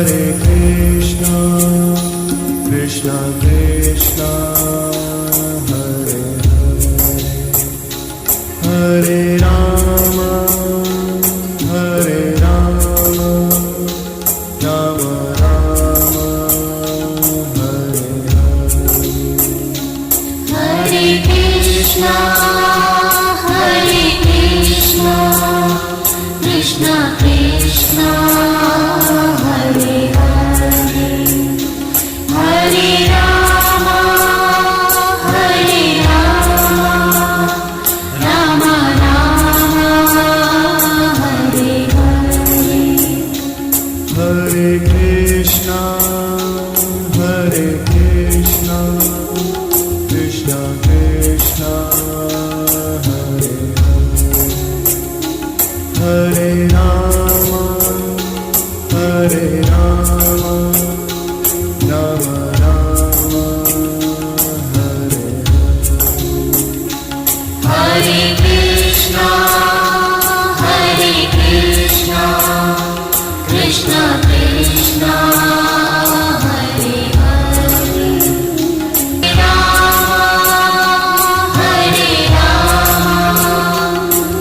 Krishna Krishna Hare Hare Hare Rama Hare Rama Rama Rama Hare Hare Hare Krishna Krishna Krishna Hare Hare Hare Rama Rama Rama Hare Hare Hare Krishna Krishna Krishna Hare Hare Rama Rama Rama Hare Hare Krishna Krishna Krishna Hare Hare Rama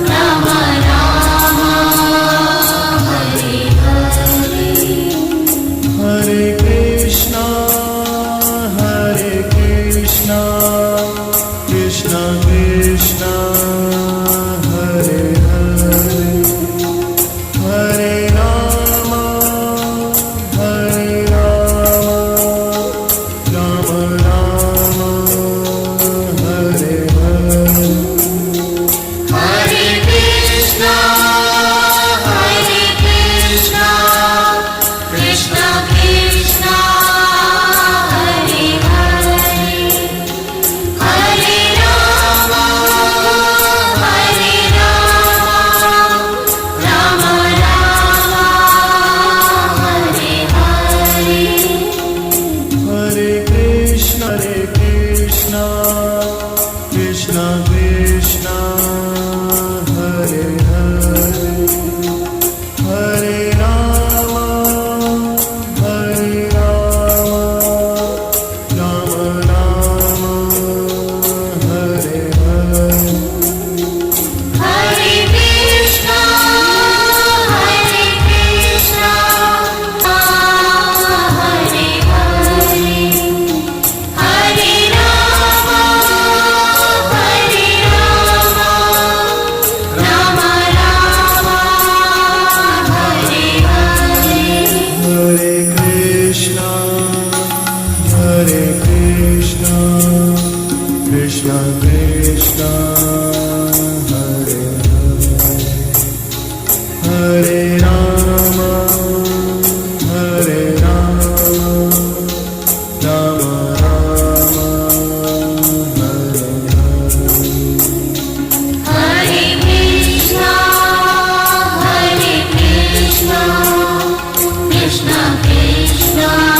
Rama Rama Hare Hare Hare Krishna Krishna Krishna Hare Hare Hare Rama Rama Rama Hare Hare Hare Krishna Krishna Krishna Hare Hare Hare Rama Rama Rama Hare Hare Hare Krishna Krishna Krishna Hare Hare Hare Rama Rama Rama Hare Hare Hare Krishna Hare Hare Hare Rama Rama Rama Hare Hare Hare Krishna Krishna Krishna Hare Hare Hare Rama Rama Rama Hare Hare Hare Krishna Krishna Krishna